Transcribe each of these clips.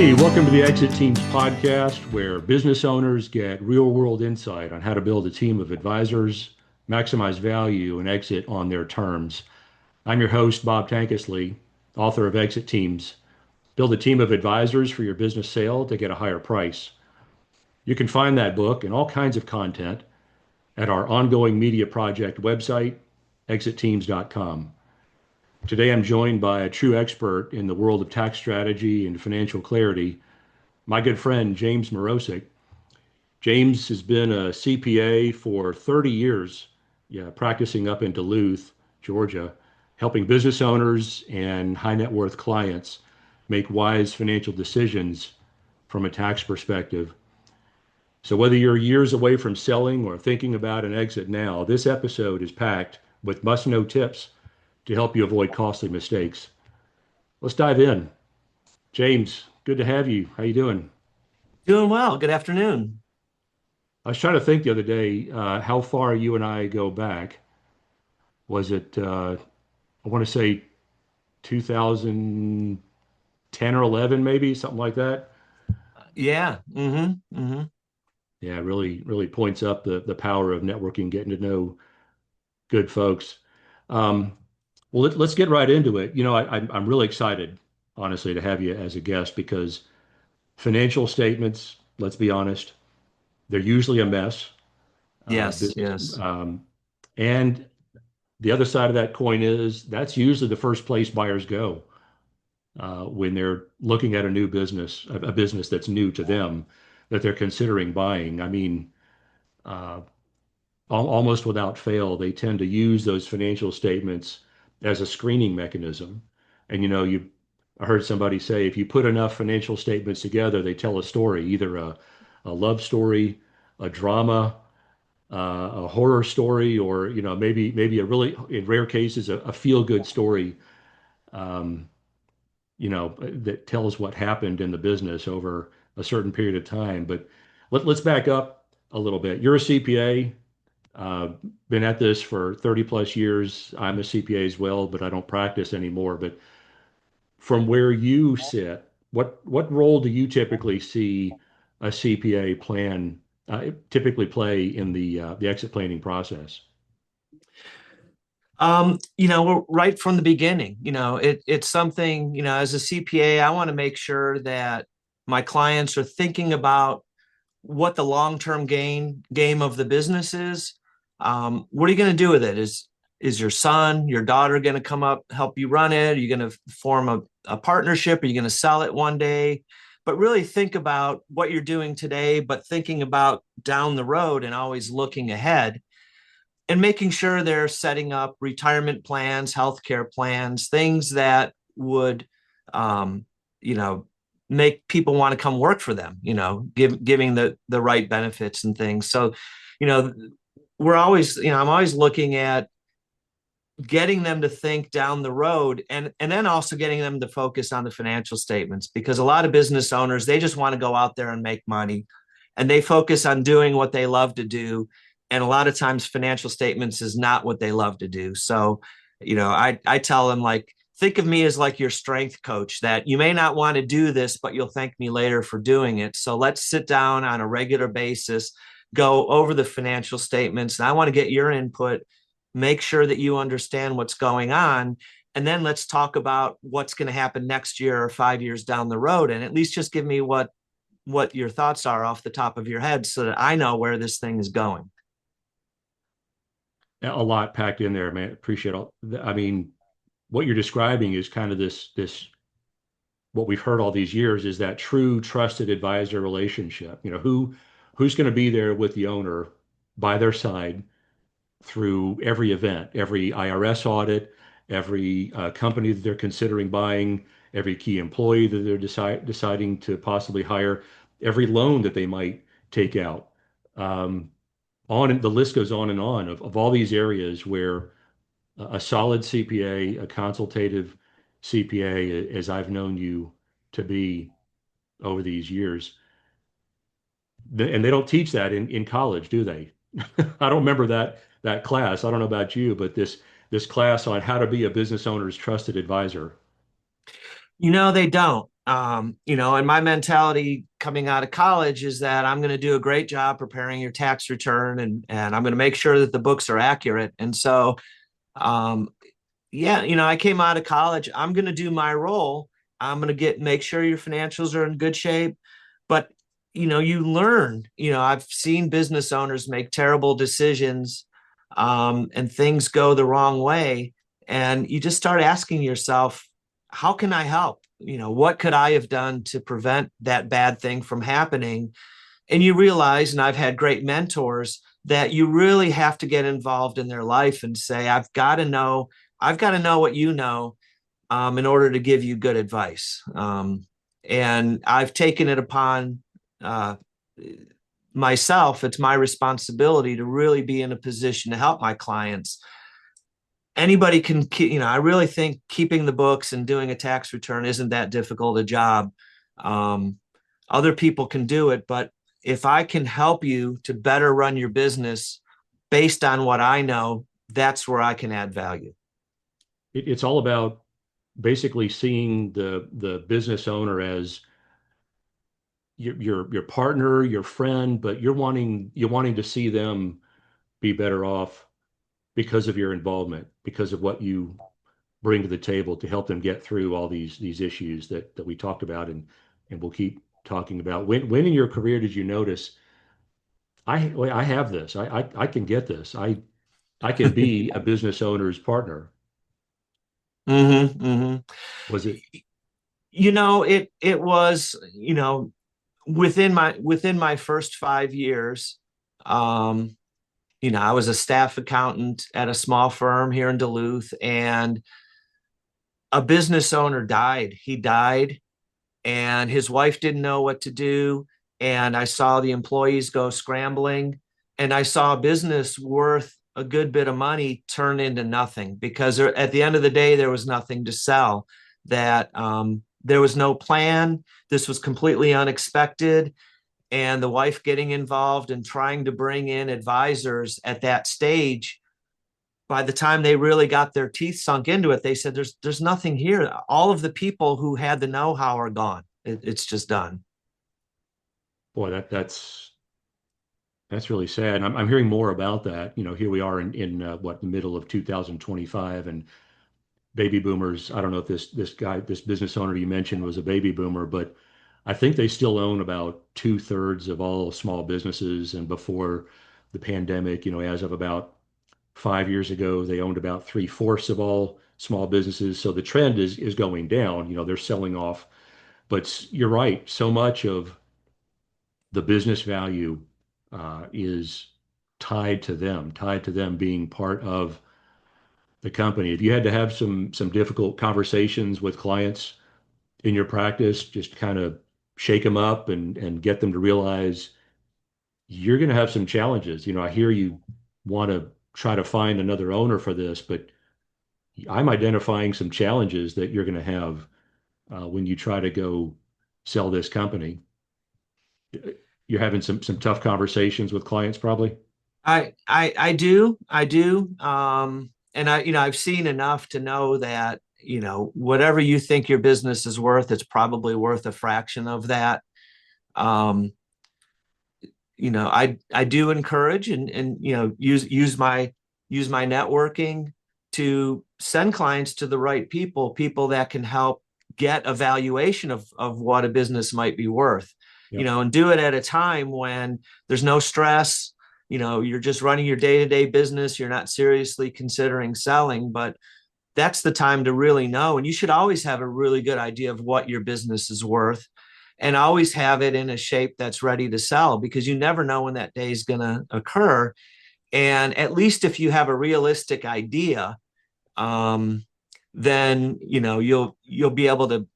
Hey, welcome to the Exit Teams podcast, where business owners get real world insight on how to build a team of advisors, maximize value, and exit on their terms. I'm your host, Bob Tankesley, author of Exit Teams. Build a team of advisors for your business sale to get a higher price. You can find that book and all kinds of content at our ongoing media project website, exitteams.com. Today, I'm joined by a true expert in the world of tax strategy and financial clarity, my good friend, James Marosek. James has been a CPA for 30 years, yeah, practicing up in Duluth, Georgia, helping business owners and high net worth clients make wise financial decisions from a tax perspective. So, whether you're years away from selling or thinking about an exit now, this episode is packed with must know tips to help you avoid costly mistakes. Let's dive in. James, good to have you. How you doing? Doing well. Good afternoon. I was trying to think the other day how far you and I go back. Was it, I want to say 2010 or 11, maybe something like that? Yeah. Yeah, really points up the power of networking, getting to know good folks. Um, well, let's get right into it. I'm really excited, honestly, to have you as a guest because financial statements, let's be honest, they're usually a mess. Yes, Business, yes. and the other side of that coin is that's usually the first place buyers go when they're looking at a new business, a business that's new to them that they're considering buying. I mean, uh, almost without fail, they tend to use those financial statements as a screening mechanism. And I heard somebody say if you put enough financial statements together, they tell a story, either a love story, a drama, a horror story, or maybe a really, in rare cases, a feel-good story. Um, that tells what happened in the business over a certain period of time. But let's back up a little bit. You're a CPA, uh, been at this for 30 plus years. I'm a CPA as well, but I don't practice anymore. But from where you sit, what role do you typically see a CPA plan typically play in the exit planning process? We're right from the beginning, it's something, as a CPA, I want to make sure that my clients are thinking about what the long-term game of the business is. What are you going to do with it? Is your son, your daughter going to come up, help you run it? Are you going to form a partnership? Are you going to sell it one day? But really think about what you're doing today, but thinking about down the road and always looking ahead and making sure they're setting up retirement plans, healthcare plans, things that would, um, you know, make people want to come work for them. Giving the right benefits and things. So, you know, we're always, I'm always looking at getting them to think down the road and then also getting them to focus on the financial statements, because a lot of business owners, they just want to go out there and make money, and they focus on doing what they love to do, and a lot of times financial statements is not what they love to do. So I tell them, like, think of me as like your strength coach, that you may not want to do this, but you'll thank me later for doing it. So let's sit down on a regular basis, go over the financial statements, and I want to get your input, make sure that you understand what's going on, and then let's talk about what's going to happen next year or 5 years down the road, and at least just give me what your thoughts are off the top of your head so that I know where this thing is going. A lot packed in there, man. Appreciate all. I mean, what you're describing is kind of this what we've heard all these years is that true trusted advisor relationship. Who's going to be there with the owner by their side through every event, every IRS audit, every company that they're considering buying, every key employee that they're deciding to possibly hire, every loan that they might take out. Um, the list goes on and on of all these areas where a solid CPA, a consultative CPA, as I've known you to be over these years, and they don't teach that in college, do they? I don't remember that class. I don't know about you, but this class on how to be a business owner's trusted advisor. They don't. And my mentality coming out of college is that I'm going to do a great job preparing your tax return, and I'm going to make sure that the books are accurate. And so, um, yeah, I came out of college. I'm going to do my role. I'm going to make sure your financials are in good shape. But, you learn, I've seen business owners make terrible decisions, and things go the wrong way. And you just start asking yourself, how can I help? What could I have done to prevent that bad thing from happening? And you realize, and I've had great mentors, that you really have to get involved in their life and say, I've got to know what you know, in order to give you good advice. And I've taken it upon uh, myself. It's my responsibility to really be in a position to help my clients. Anybody can, I really think keeping the books and doing a tax return isn't that difficult a job. Um, Other people can do it, but if I can help you to better run your business based on what I know, that's where I can add value. It's all about basically seeing the business owner as your partner, your friend, but you're wanting to see them be better off because of your involvement, because of what you bring to the table to help them get through all these issues that we talked about and we'll keep talking about. When in your career did you notice I have this, I can get this, I can be a business owner's partner? Mm-hmm, mm-hmm. Was it It was, within my first 5 years. um, I was a staff accountant at a small firm here in Duluth, and a business owner died. He died, and his wife didn't know what to do. And I saw the employees go scrambling, and I saw a business worth a good bit of money turn into nothing, because at the end of the day, there was nothing to sell. That there was no plan. This was completely unexpected. And the wife getting involved and trying to bring in advisors at that stage, by the time they really got their teeth sunk into it, they said, there's nothing here. All of the people who had the know-how are gone. It's just done. boy that's really sad. And I'm hearing more about that. Here we are in what, the middle of 2025, and baby boomers. I don't know if this business owner you mentioned was a baby boomer, but I think they still own about two-thirds of all small businesses. And before the pandemic, as of about 5 years ago, they owned about three-fourths of all small businesses. So the trend is going down. They're selling off. But you're right. So much of the business value is tied to them being part of the company. If you had to have some difficult conversations with clients in your practice, just kind of shake them up and get them to realize you're going to have some challenges. I hear you want to try to find another owner for this, but I'm identifying some challenges that you're going to have when you try to go sell this company. You're having some tough conversations with clients, probably. I do. And I've seen enough to know that, whatever you think your business is worth, it's probably worth a fraction of that. Um, I do encourage and use my networking to send clients to the right people that can help get a valuation of what a business might be worth, Yep. and do it at a time when there's no stress. You're just running your day-to-day business. You're not seriously considering selling, but that's the time to really know. And you should always have a really good idea of what your business is worth, and always have it in a shape that's ready to sell, because you never know when that day is going to occur. And at least if you have a realistic idea, um, then you'll be able to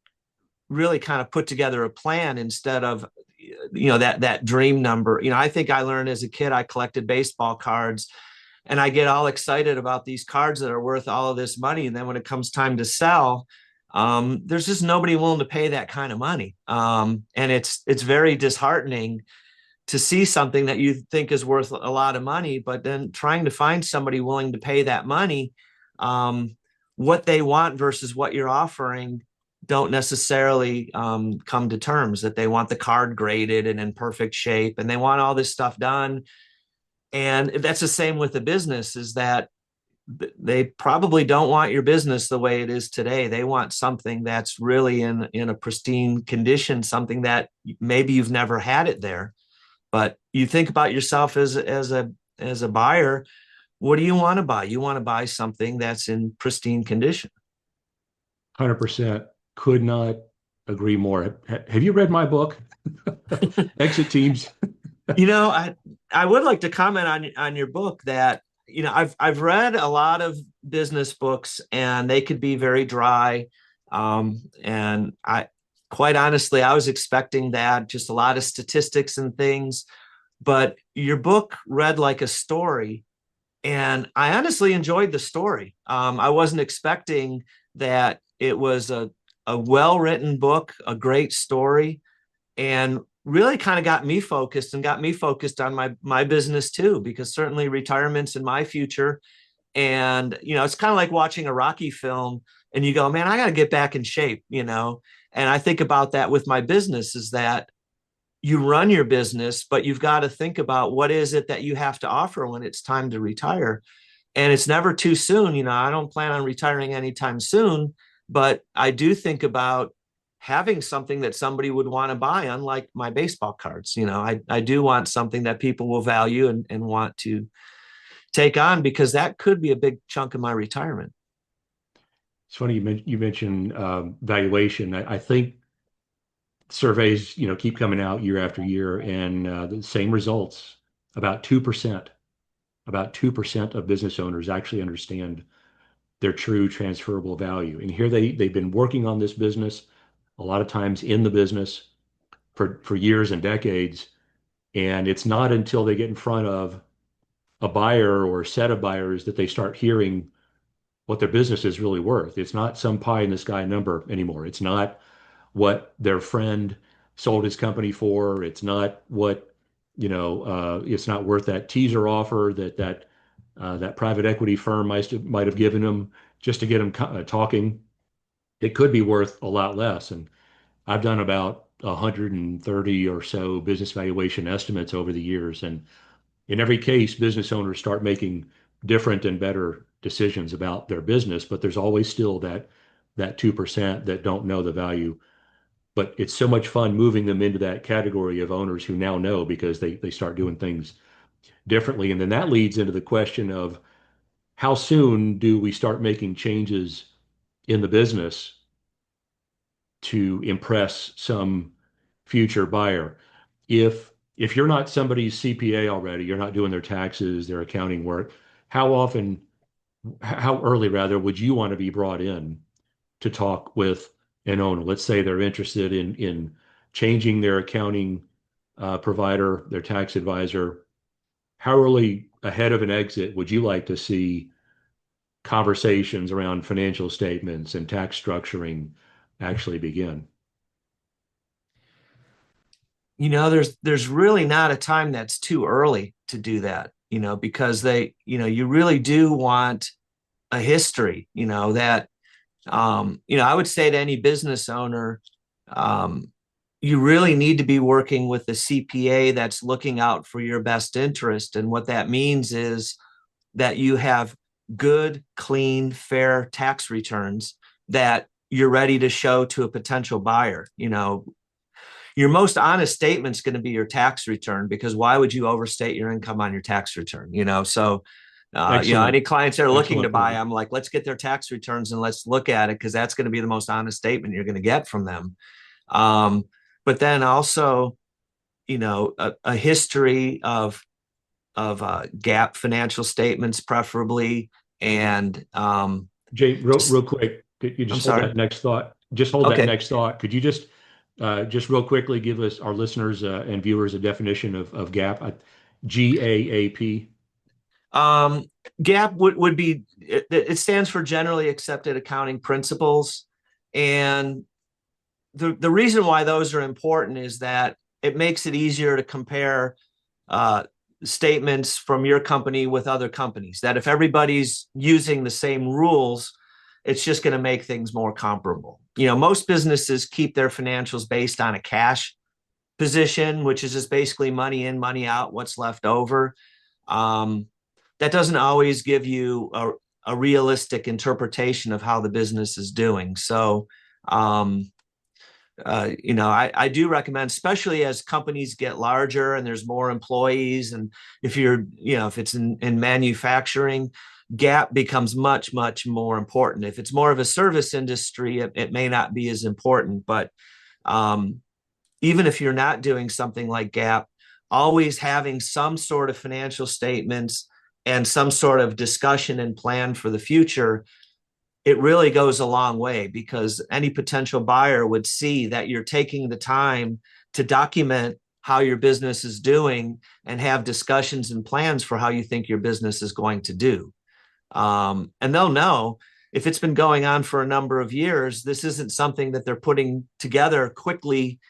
really kind of put together a plan instead of that dream number. I think I learned as a kid, I collected baseball cards, and I get all excited about these cards that are worth all of this money, and then when it comes time to sell, there's just nobody willing to pay that kind of money. And it's very disheartening to see something that you think is worth a lot of money, but then trying to find somebody willing to pay that money, what they want versus what you're offering don't necessarily come to terms, that they want the card graded and in perfect shape, and they want all this stuff done. And that's the same with the business, is that they probably don't want your business the way it is today. They want something that's really in a pristine condition, something that maybe you've never had it there. But you think about yourself as a buyer, what do you want to buy? You want to buy something that's in pristine condition. 100%. Could not agree more. Have you read my book, Exit Teams? You know, I would like to comment on your book that, you know, I've read a lot of business books and they could be very dry. And I quite honestly, I was expecting that, just a lot of statistics and things, but your book read like a story. And I honestly enjoyed the story. I wasn't expecting that it was a well-written book, a great story, and really kind of got me focused and got me focused on my business too, because certainly retirement's in my future. And, you know, it's kind of like watching a Rocky film and you go, man, I got to get back in shape, you know? And I think about that with my business, is that you run your business, but you've got to think about what is it that you have to offer when it's time to retire. And it's never too soon. You know, I don't plan on retiring anytime soon, but I do think about having something that somebody would want to buy, unlike my baseball cards. You know, I do want something that people will value and want to take on, because that could be a big chunk of my retirement. It's funny you mentioned valuation. I think surveys, keep coming out year after year, and the same results. About 2%, about 2% of business owners actually understand their true transferable value. And here they've been working on this business, a lot of times in the business for years and decades. And it's not until they get in front of a buyer or a set of buyers that they start hearing what their business is really worth. It's not some pie in the sky number anymore. It's not what their friend sold his company for. It's not what, it's not worth that teaser offer that private equity firm might have given them just to get them talking. It could be worth a lot less. And I've done about 130 or so business valuation estimates over the years. And in every case, business owners start making different and better decisions about their business, but there's always still that 2% that don't know the value. But it's so much fun moving them into that category of owners who now know, because they start doing things differently. And then that leads into the question of how soon do we start making changes in the business to impress some future buyer? If you're not somebody's CPA already, you're not doing their taxes, their accounting work, how often, how early rather, would you want to be brought in to talk with an owner? Let's say they're interested in changing their accounting provider, their tax advisor. How early ahead of an exit would you like to see conversations around financial statements and tax structuring actually begin? You know, there's really not a time that's too early to do that, you know, because you really do want a history, that I would say to any business owner, um, you really need to be working with a CPA that's looking out for your best interest. And what that means is that you have good, clean, fair tax returns that you're ready to show to a potential buyer. You know, your most honest statement is going to be your tax return, because why would you overstate your income on your tax return? So any Excellent. clients that are looking to Excellent buy, point. I'm like, let's get their tax returns and let's look at it, because that's going to be the most honest statement you're going to get from them. But then also, a history of GAAP financial statements, preferably, and Jay, real quick, could you I'm just hold sorry. that next thought? Just hold that Okay. next thought. Could you just real quickly give us, our listeners and viewers, a definition of GAAP? GAAP. Um, GAAP would be, it stands for generally accepted accounting principles. And the reason why those are important is that it makes it easier to compare uh, statements from your company with other companies. That if everybody's using the same rules, it's just going to make things more comparable. Most businesses keep their financials based on a cash position, which is just basically money in, money out, what's left over. Um, that doesn't always give you a realistic interpretation of how the business is doing. So, I do recommend, especially as companies get larger and there's more employees, and if it's in manufacturing, GAAP becomes much, much more important. If it's more of a service industry, it may not be as important, but even if you're not doing something like GAAP, always having some sort of financial statements and some sort of discussion and plan for the future, it really goes a long way, because any potential buyer would see that you're taking the time to document how your business is doing and have discussions and plans for how you think your business is going to do. And they'll know if it's been going on for a number of years, this isn't something that they're putting together quickly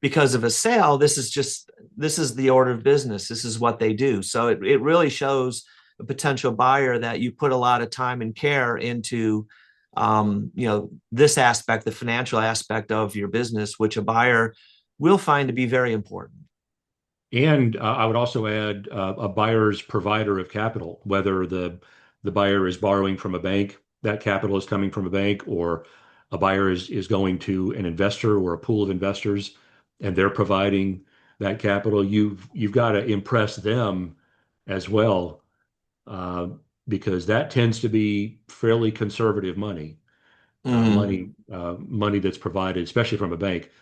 because of a sale. This is the order of business. This is what they do. So it really shows a potential buyer that you put a lot of time and care into this aspect, the financial aspect of your business, which a buyer will find to be very important. And I would also add a buyer's provider of capital, whether the buyer is borrowing from a bank, that capital is coming from a bank, or a buyer is going to an investor or a pool of investors, and they're providing that capital. You've got to impress them as well, uh, because that tends to be fairly conservative money. Mm-hmm. Money that's provided, especially from a bank,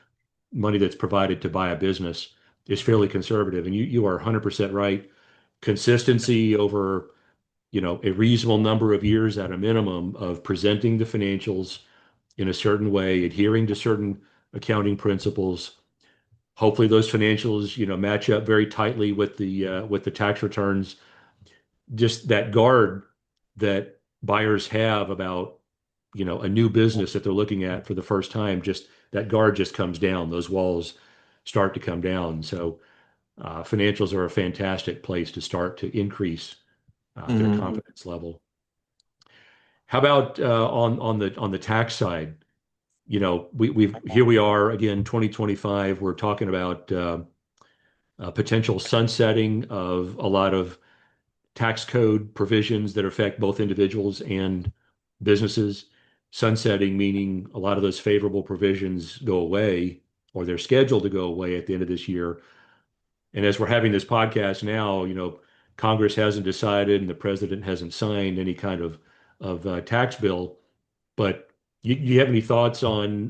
money that's provided to buy a business is fairly conservative. And you are 100% right. Consistency over, a reasonable number of years at a minimum of presenting the financials in a certain way, adhering to certain accounting principles. Hopefully those financials, match up very tightly with the tax returns. Just that guard that buyers have about, a new business that they're looking at for the first time, just that guard just comes down. Those walls start to come down. So financials are a fantastic place to start to increase their Mm-hmm. confidence level. How about on the tax side? We've here we are again, 2025. We're talking about potential sunsetting of a lot of tax code provisions that affect both individuals and businesses. Sunsetting meaning a lot of those favorable provisions go away, or they're scheduled to go away at the end of this year. And as we're having this podcast now, Congress hasn't decided and the president hasn't signed any kind of tax bill. But you have any thoughts on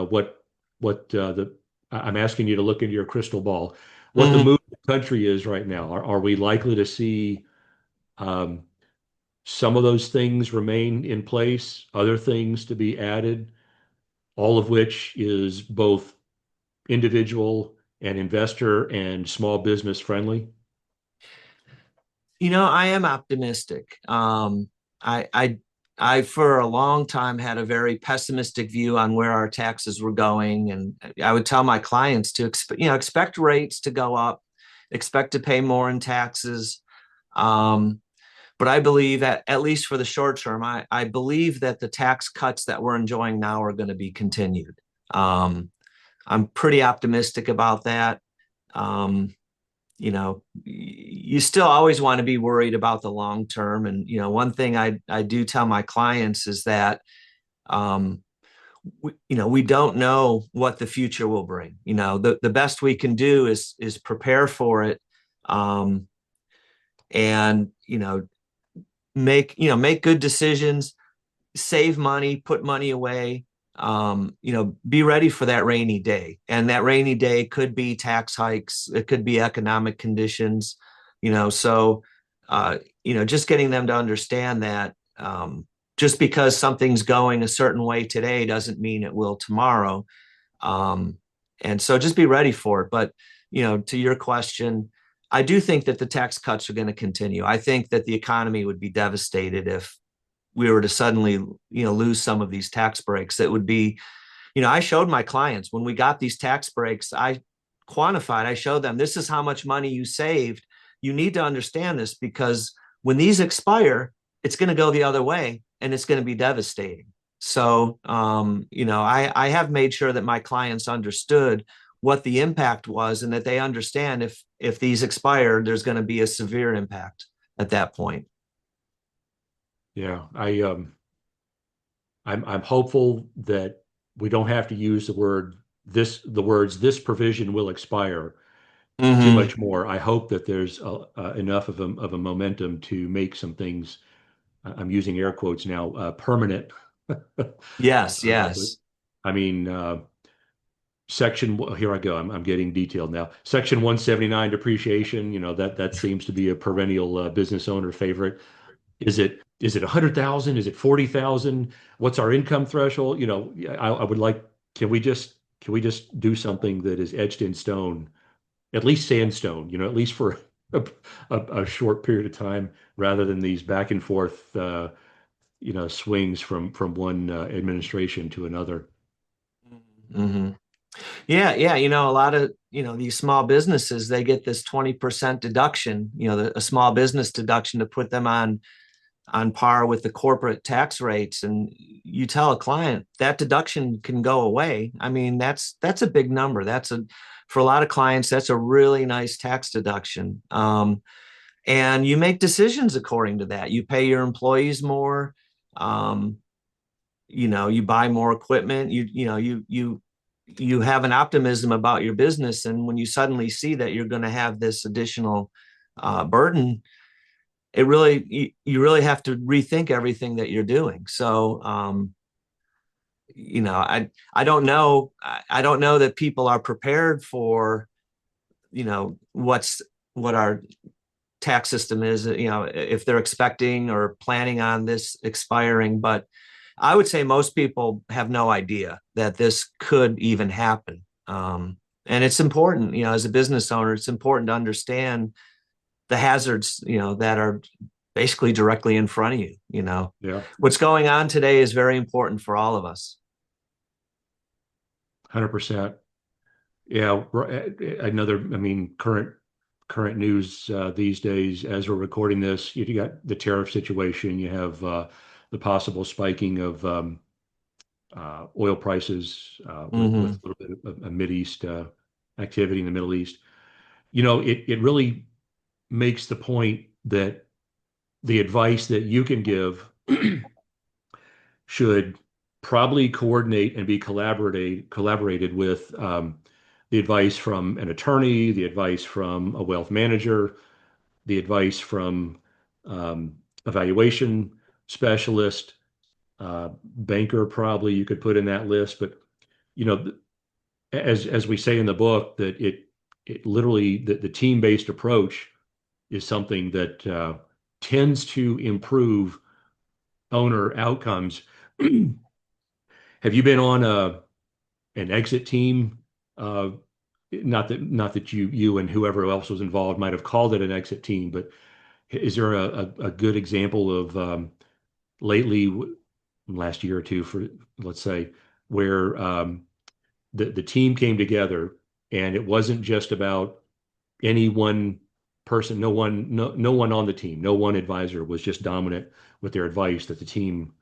what the I'm asking you to look into your crystal ball, what the Mm-hmm. mood of the country is right now? Are we likely to see um, some of those things remain in place, other things to be added, all of which is both individual and investor and small business friendly? I am optimistic. I for a long time had a very pessimistic view on where our taxes were going, and I would tell my clients to expect rates to go up, expect to pay more in taxes. Um, but I believe that, at least for the short term, I believe that the tax cuts that we're enjoying now are going to be continued. Um, I'm pretty optimistic about that. Um, you still always want to be worried about the long term. And, one thing I do tell my clients is that, um, we don't know what the future will bring. The best we can do is prepare for it. And, make good decisions, save money, put money away, be ready for that rainy day. And that rainy day could be tax hikes, it could be economic conditions, so, just getting them to understand that, just because something's going a certain way today doesn't mean it will tomorrow. Um, and so just be ready for it. But, to your question, I do think that the tax cuts are going to continue. I think that the economy would be devastated if we were to suddenly, lose some of these tax breaks. That would be, I showed my clients when we got these tax breaks, I showed them, this is how much money you saved. You need to understand this, because when these expire, it's going to go the other way and it's going to be devastating. So, I have made sure that my clients understood what the impact was and that they understand if these expire, there's going to be a severe impact at that point. Yeah, I'm hopeful that we don't have to use the words this provision will expire too Hmm. much more. I hope that there's enough of a momentum to make some things, I'm using air quotes now, permanent. Yes, But yes. I mean, here I go. I'm getting detailed now. Section 179 depreciation, that seems to be a perennial business owner favorite. Is it 100,000? Is it 40,000? What's our income threshold? I would like, can we just do something that is etched in stone, at least sandstone, at least for a short period of time, rather than these back and forth, swings from one administration to another. Hmm. Yeah, yeah. A lot of, these small businesses, they get this 20% deduction, a small business deduction to put them on par with the corporate tax rates. And you tell a client that deduction can go away. I mean, that's a big number. For a lot of clients, that's a really nice tax deduction. And you make decisions according to that. You pay your employees more. Um, you buy more equipment. You have an optimism about your business, and when you suddenly see that you're going to have this additional burden, you really have to rethink everything that you're doing. So, I don't know. I don't know that people are prepared for, what our tax system is, if they're expecting or planning on this expiring. But I would say most people have no idea that this could even happen. And it's important, as a business owner, it's important to understand the hazards, that are basically. In front of you. Yeah, What's going on today is very important for all of us. 100%. Yeah, I mean, current news these days, as we're recording this, you got the tariff situation, you have the possible spiking of oil prices with Mm-hmm. a little bit of a Mideast activity in the Middle East. It really makes the point that the advice that you can give should probably coordinate and be collaborated with the advice from an attorney, the advice from a wealth manager, the advice from a valuation specialist, banker, probably you could put in that list. But you know, as we say in the book, that it literally the team-based approach is something that tends to improve owner outcomes. Have you been on an exit team? Uh, not that you and whoever else was involved might have called it an exit team, but is there a good example of lately, last year or two, for let's say, where the team came together and it wasn't just about any one person, no one on the team, no one advisor was just dominant with their advice, that the team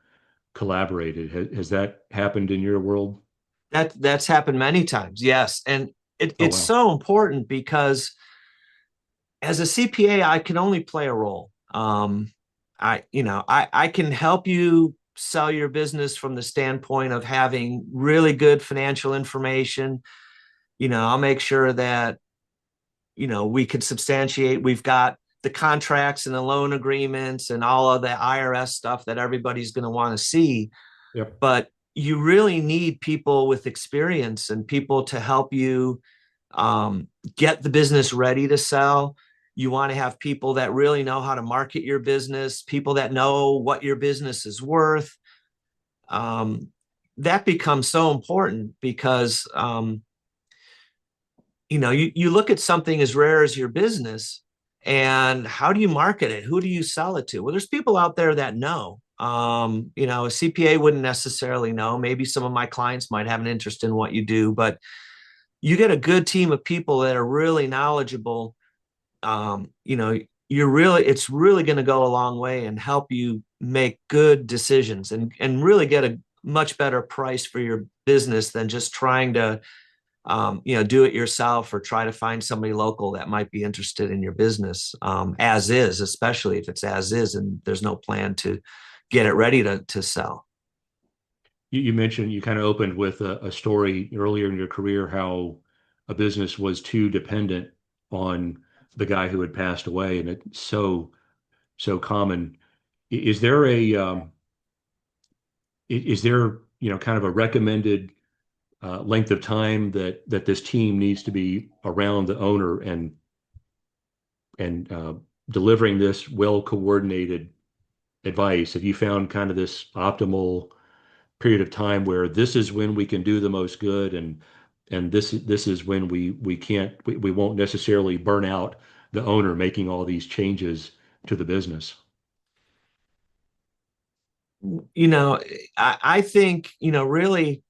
collaborated. Has that happened in your world? That's happened many times. Yes. And Oh, it's wow. so important because as a CPA, I can only play a role. I can help you sell your business from the standpoint of having really good financial information. I'll make sure that, we could substantiate, we've got the contracts and the loan agreements and all of the IRS stuff that everybody's going to want to see. Yep. But you really need people with experience and people to help you get the business ready to sell. You want to have people that really know how to market your business, people that know what your business is worth. Um, that becomes so important because, you look at something as rare as your business, and how do you market it? Who do you sell it to? Well, there's people out there that know. A CPA wouldn't necessarily know. Maybe some of my clients might have an interest in what you do, but you get a good team of people that are really knowledgeable. um, you know, it's really going to go a long way and help you make good decisions and really get much better price for your business than just trying to do it yourself or try to find somebody local that might be interested in your business, as is, especially if it's as is and there's no plan to get it ready to sell. You mentioned, you kind of opened with a story earlier in your career how a business was too dependent on the guy who had passed away, and it's so common. Is there kind of a recommended length of time that this team needs to be around the owner and delivering this well coordinated advice? Have you found kind of this optimal period of time where this is when we can do the most good, and this is when we won't necessarily burn out the owner making all these changes to the business? I think, really,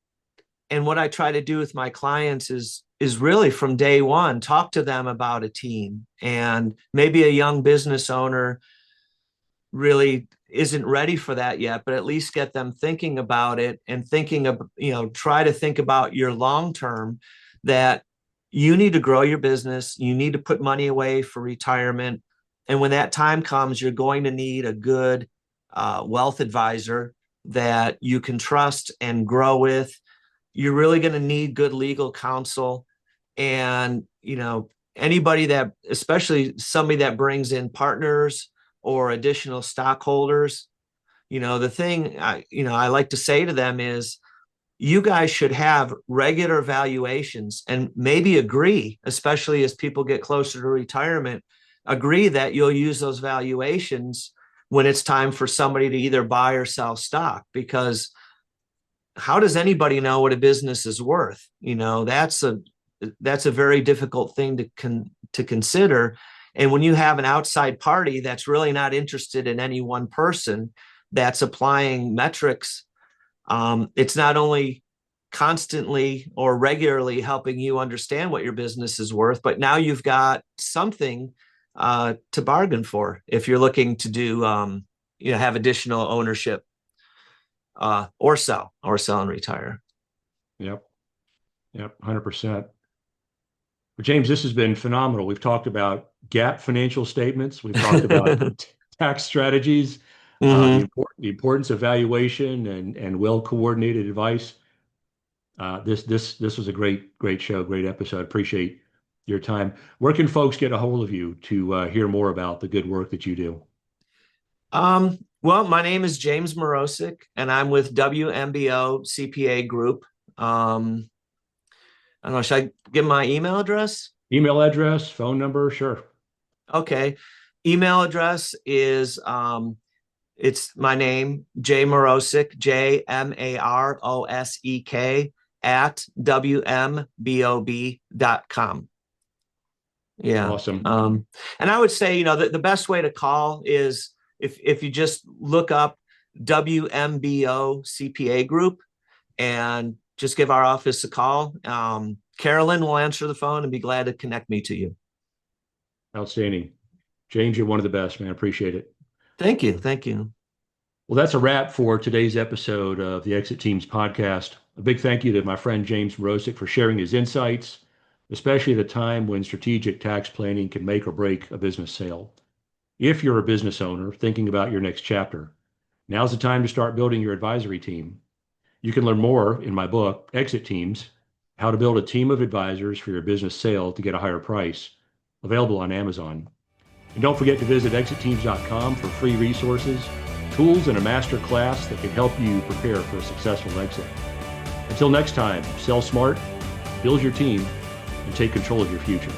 and what I try to do with my clients is really from day one, talk to them about a team. And maybe a young business owner really isn't ready for that yet, but at least get them thinking about it and thinking of, try to think about your long term, that you need to grow your business, you need to put money away for retirement. And when that time comes, you're going to need a good wealth advisor that you can trust and grow with. You're really going to need good legal counsel. And, anybody that, especially somebody that brings in partners or additional stockholders, the thing I like to say to them is, you guys should have regular valuations and maybe agree, especially as people get closer to retirement, agree that you'll use those valuations when it's time for somebody to either buy or sell stock. Because how does anybody know what a business is worth? That's a very difficult thing to consider. And when you have an outside party that's really not interested in any one person, that's applying metrics, it's not only constantly or regularly helping you understand what your business is worth, but now you've got something to bargain for if you're looking to do, have additional ownership, or sell and retire. Yep. 100%. Well, James, this has been phenomenal. We've talked about GAAP financial statements. We've talked about tax strategies, Mm-hmm. the importance of valuation and well-coordinated advice. This was a great show, great episode. Appreciate your time. Where can folks get a hold of you to hear more about the good work that you do? Well, my name is James Marosek, and I'm with WMBO CPA Group. I don't know, should I give my email address? Email address, phone number, sure. Okay. Email address is it's my name, J Marosek, JMarosek @WMBOB.com. Yeah. Awesome. And I would say, the best way to call is if you just look up WMBO CPA Group and just give our office a call. Carolyn will answer the phone and be glad to connect me to you. Outstanding. James, you're one of the best, man. Appreciate it. Thank you. Thank you. Well, that's a wrap for today's episode of the Exit Teams podcast. A big thank you to my friend James Marosek for sharing his insights, especially at a time when strategic tax planning can make or break a business sale. If you're a business owner thinking about your next chapter, now's the time to start building your advisory team. You can learn more in my book, Exit Teams, How to Build a Team of Advisors for Your Business Sale to Get a Higher Price, available on Amazon. And don't forget to visit exitteams.com for free resources, tools, and a master class that can help you prepare for a successful exit. Until next time, sell smart, build your team, and take control of your future.